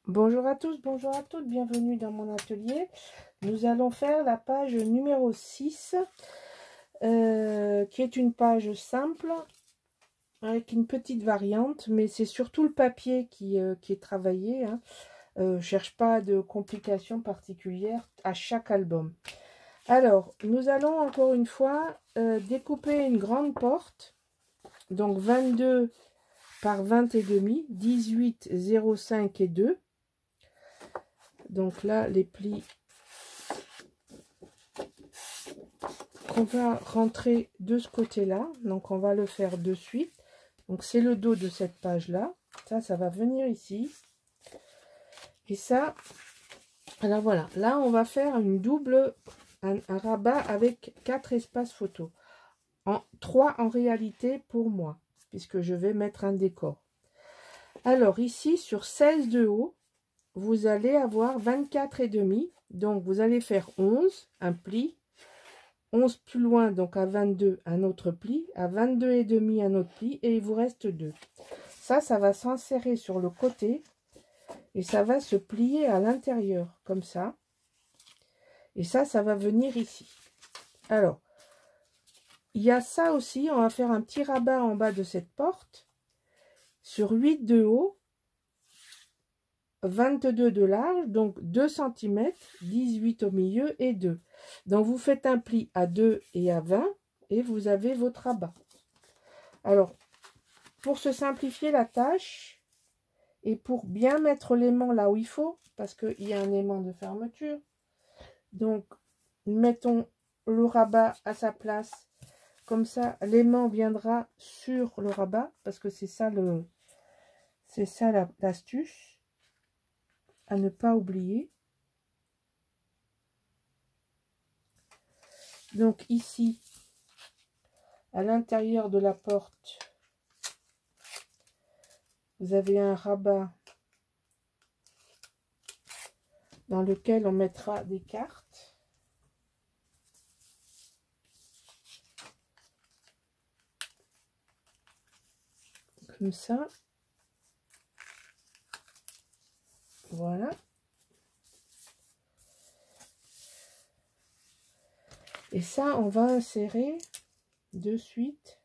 Bonjour à tous, bonjour à toutes, bienvenue dans mon atelier. Nous allons faire la page numéro 6, qui est une page simple, avec une petite variante, mais c'est surtout le papier qui est travaillé. Hein. Cherche pas de complications particulières à chaque album. Alors, nous allons encore une fois découper une grande porte, donc 22 par 20 et demi, 18, 0,5 et 2. Donc là, les plis qu'on va rentrer de ce côté-là. Donc, on va le faire de suite. Donc, c'est le dos de cette page-là. Ça va venir ici. Et ça, alors voilà. Là, on va faire une double, un rabat avec 4 espaces photo. 3 en réalité pour moi, puisque je vais mettre un décor. Alors, ici, sur 16 de haut, vous allez avoir 24 et demi. Donc, vous allez faire 11, un pli. 11 plus loin, donc à 22, un autre pli. À 22 et demi, un autre pli. Et il vous reste 2. Ça va s'insérer sur le côté. Et ça va se plier à l'intérieur, comme ça. Et ça va venir ici. Alors, il y a ça aussi. On va faire un petit rabat en bas de cette porte. Sur 8 de haut. 22 de large, donc 2 cm, 18 au milieu et 2. Donc vous faites un pli à 2 et à 20 et vous avez votre rabat. Alors, pour se simplifier la tâche et pour bien mettre l'aimant là où il faut, parce qu'il y a un aimant de fermeture, donc mettons le rabat à sa place, comme ça l'aimant viendra sur le rabat, parce que c'est ça l'astuce. À ne pas oublier. Donc ici, à l'intérieur de la porte, vous avez un rabat dans lequel on mettra des cartes. Comme ça. Voilà. Et ça, on va insérer de suite.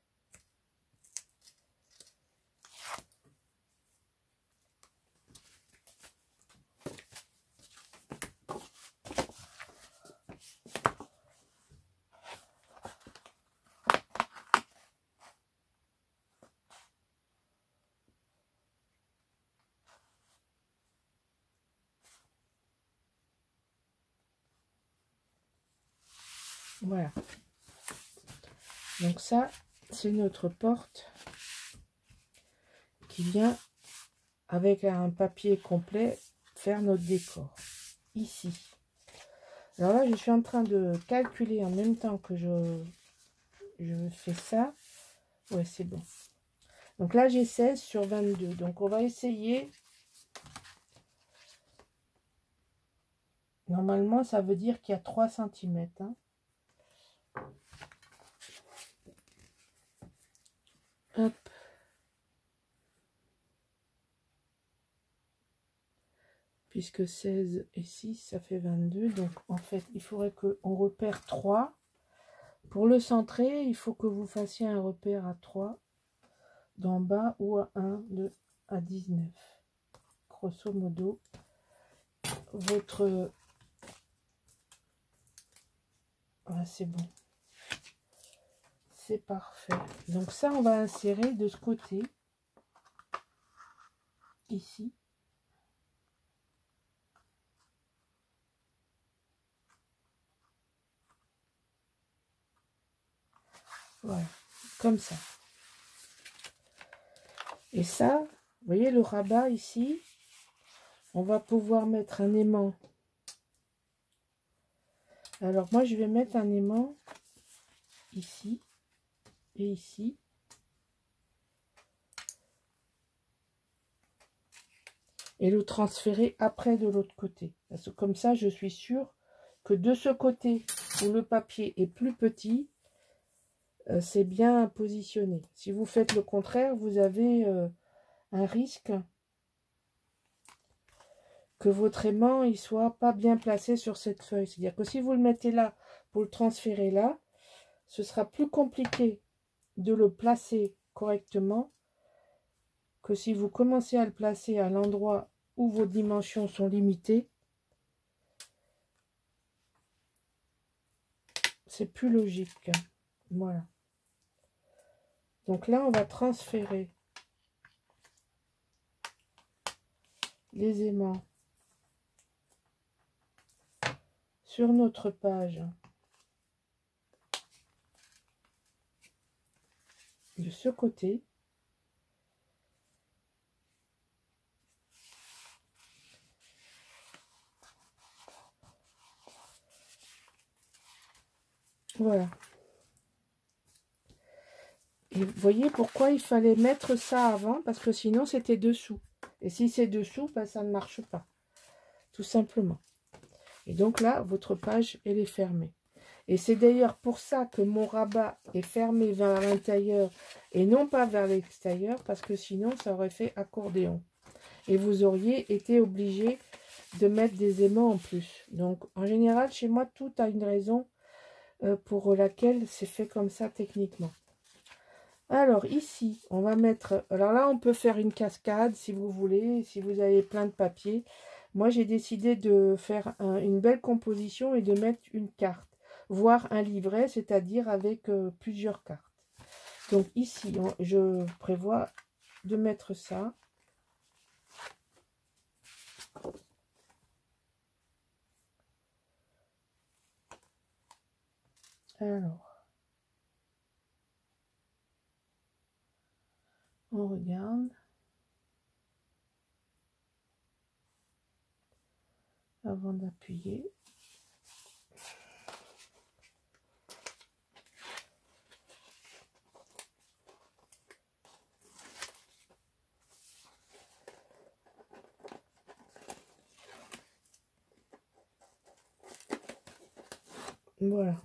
Voilà. Donc ça, c'est notre porte qui vient avec un papier complet faire notre décor. Ici. Alors là, je suis en train de calculer en même temps que je fais ça. Ouais, c'est bon. Donc là, j'ai 16 sur 22. Donc on va essayer. Normalement, ça veut dire qu'il y a 3 cm. Hein. Hop. Puisque 16 et 6, ça fait 22. Donc, en fait, il faudrait qu'on repère 3. Pour le centrer, il faut que vous fassiez un repère à 3 d'en bas ou à 1 à 19. Grosso modo, votre... Ah, c'est bon. C'est parfait. Donc ça, on va insérer de ce côté. Ici. Voilà, comme ça. Et ça, vous voyez le rabat ici, on va pouvoir mettre un aimant. Alors moi, je vais mettre un aimant ici et ici. Et le transférer après de l'autre côté. Parce que comme ça, je suis sûre que de ce côté où le papier est plus petit, c'est bien positionné. Si vous faites le contraire, vous avez un risque que votre aimant il soit pas bien placé sur cette feuille. C'est-à-dire que si vous le mettez là pour le transférer là, ce sera plus compliqué de le placer correctement que si vous commencez à le placer à l'endroit où vos dimensions sont limitées. C'est plus logique. Voilà. Donc là, on va transférer les aimants sur notre page de ce côté. Voilà. Et vous voyez pourquoi il fallait mettre ça avant, parce que sinon c'était dessous. Et si c'est dessous, ben, ça ne marche pas. Tout simplement. Et donc là, votre page, elle est fermée. Et c'est d'ailleurs pour ça que mon rabat est fermé vers l'intérieur et non pas vers l'extérieur, parce que sinon ça aurait fait accordéon. Et vous auriez été obligé de mettre des aimants en plus. Donc en général, chez moi, tout a une raison pour laquelle c'est fait comme ça techniquement. Alors ici, on va mettre... Alors là, on peut faire une cascade si vous voulez, si vous avez plein de papier. Moi, j'ai décidé de faire une belle composition et de mettre une carte, voire un livret, c'est-à-dire avec plusieurs cartes. Donc ici, je prévois de mettre ça. Alors, on regarde. Avant d'appuyer. Voilà.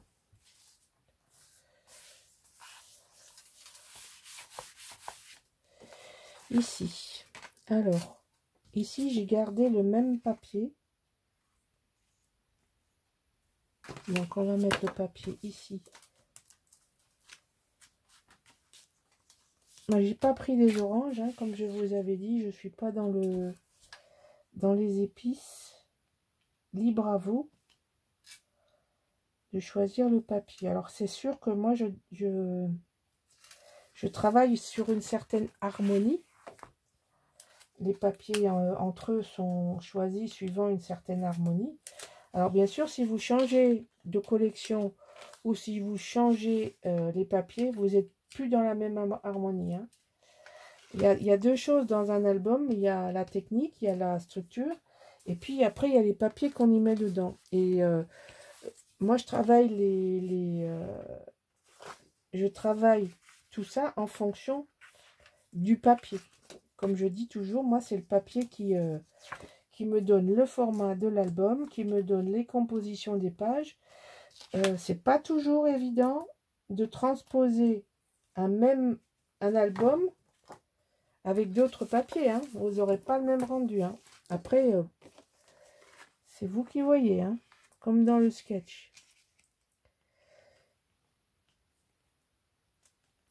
Ici. Alors, ici, j'ai gardé le même papier. Donc, on va mettre le papier ici. Moi, j'ai pas pris des oranges, hein, comme je vous avais dit. Je suis pas dans les épices. Libre à vous de choisir le papier. Alors, c'est sûr que moi, je travaille sur une certaine harmonie. Les papiers entre eux sont choisis suivant une certaine harmonie. Alors bien sûr, si vous changez de collection ou si vous changez les papiers, vous n'êtes plus dans la même harmonie. Hein. Il y a deux choses dans un album. Il y a la technique, il y a la structure. Et puis après, il y a les papiers qu'on y met dedans. Et moi, je travaille je travaille tout ça en fonction du papier. Comme je dis toujours, moi, c'est le papier qui me donne le format de l'album, qui me donne les compositions des pages. C'est pas toujours évident de transposer un album avec d'autres papiers. Hein. Vous n'aurez pas le même rendu. Hein. Après, c'est vous qui voyez, hein, comme dans le sketch.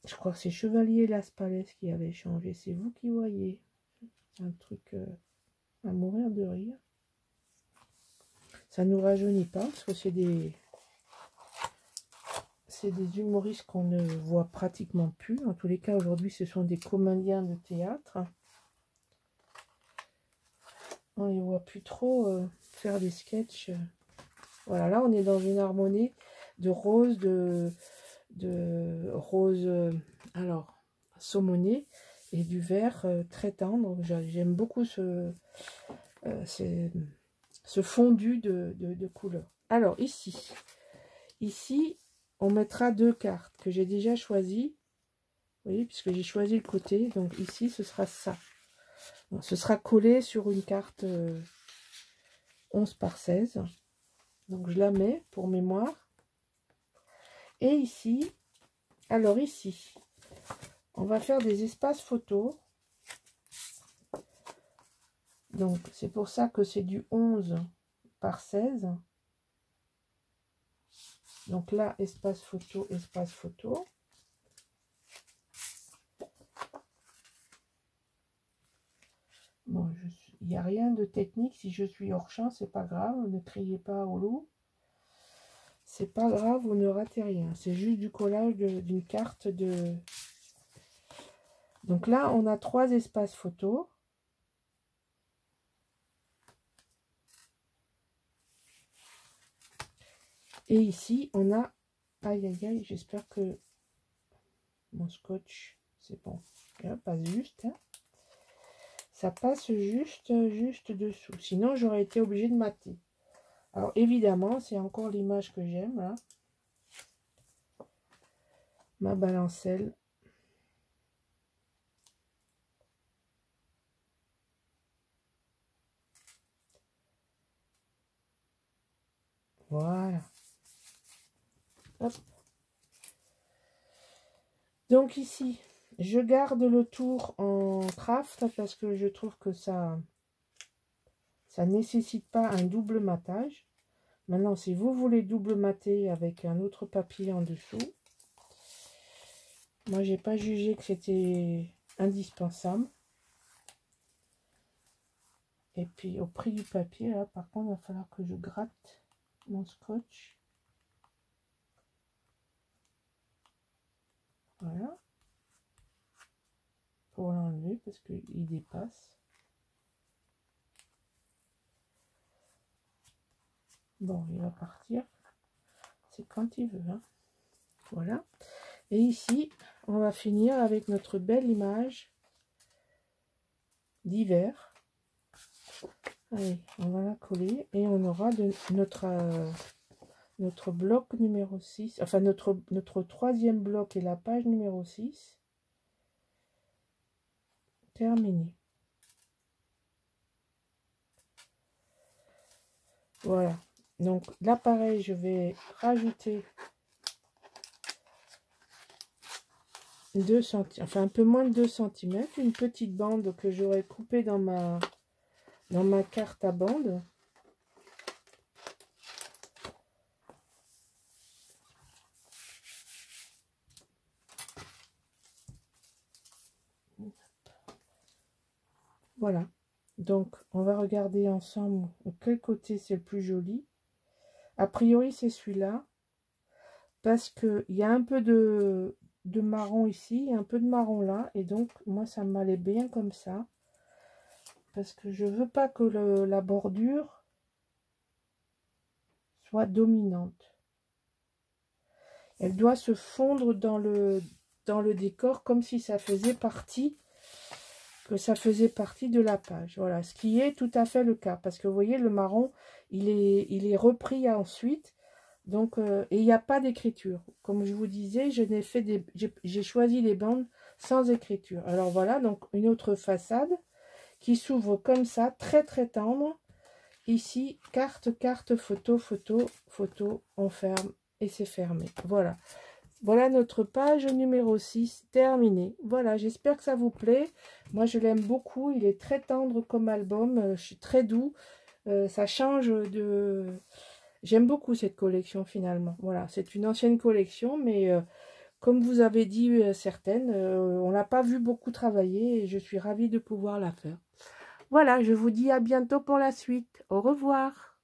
Je crois que c'est Chevalier Las Palais qui avait changé. C'est vous qui voyez. Un truc à mourir de rire. Ça ne nous rajeunit pas, parce que c'est des humoristes qu'on ne voit pratiquement plus. En tous les cas, aujourd'hui, ce sont des comédiens de théâtre. On ne les voit plus trop faire des sketchs. Voilà, là, on est dans une harmonie de rose, de rose, alors, saumonée, et du vert très tendre. J'aime beaucoup ce fondu de couleurs. Alors, ici, on mettra deux cartes que j'ai déjà choisies. Vous voyez, puisque j'ai choisi le côté. Donc ici, ce sera ça. Donc, ce sera collé sur une carte 11 par 16. Donc je la mets pour mémoire. Et ici, alors ici, on va faire des espaces photos. Donc, c'est pour ça que c'est du 11 par 16. Donc là, espace photo, espace photo. Bon, il n'y a rien de technique. Si je suis hors champ, c'est pas grave. Ne criez pas au loup. C'est pas grave, vous ne ratez rien. C'est juste du collage d'une carte de... Donc là, on a 3 espaces photos. Et ici, on a... Aïe, aïe, aïe, j'espère que mon scotch, c'est bon. Là, passe juste. Hein. Ça passe juste dessous. Sinon, j'aurais été obligée de mater. Alors, évidemment, c'est encore l'image que j'aime, là. Ma balancelle. Voilà. Hop. Donc ici, je garde le tour en craft parce que je trouve que ça nécessite pas un double matage. Maintenant, si vous voulez double mater avec un autre papier en dessous, moi, j'ai pas jugé que c'était indispensable. Et puis, au prix du papier, là, par contre, il va falloir que je gratte mon scotch. Voilà. Pour l'enlever parce qu'il dépasse. Bon, il va partir. C'est quand il veut. Hein. Voilà. Et ici, on va finir avec notre belle image d'hiver. Allez, on va la coller et on aura notre bloc numéro 6. Enfin, notre 3e bloc et la page numéro 6. Terminé. Voilà. Donc là, pareil, je vais rajouter 2 cm, enfin un peu moins de 2 cm, une petite bande que j'aurais coupée dans ma carte à bande. Voilà. Donc, on va regarder ensemble quel côté c'est le plus joli. A priori, c'est celui-là. Parce qu'il y a un peu de marron ici, un peu de marron là. Et donc, moi, ça m'allait bien comme ça. Parce que je veux pas que la bordure soit dominante. Elle doit se fondre dans le décor comme si ça faisait partie de la page. Voilà, ce qui est tout à fait le cas. Parce que vous voyez, le marron, il est repris ensuite. Donc, et il n'y a pas d'écriture. Comme je vous disais, j'ai choisi les bandes sans écriture. Alors voilà, donc une autre façade qui s'ouvre comme ça, très très tendre. Ici, carte, photo, photo, photo, on ferme et c'est fermé. Voilà. Voilà notre page numéro 6 terminée. Voilà, j'espère que ça vous plaît. Moi, je l'aime beaucoup. Il est très tendre comme album. Je suis très doux. Ça change de... J'aime beaucoup cette collection finalement. Voilà, c'est une ancienne collection, mais comme vous avez dit certaines, on l'a pas vu beaucoup travailler et je suis ravie de pouvoir la faire. Voilà, je vous dis à bientôt pour la suite. Au revoir.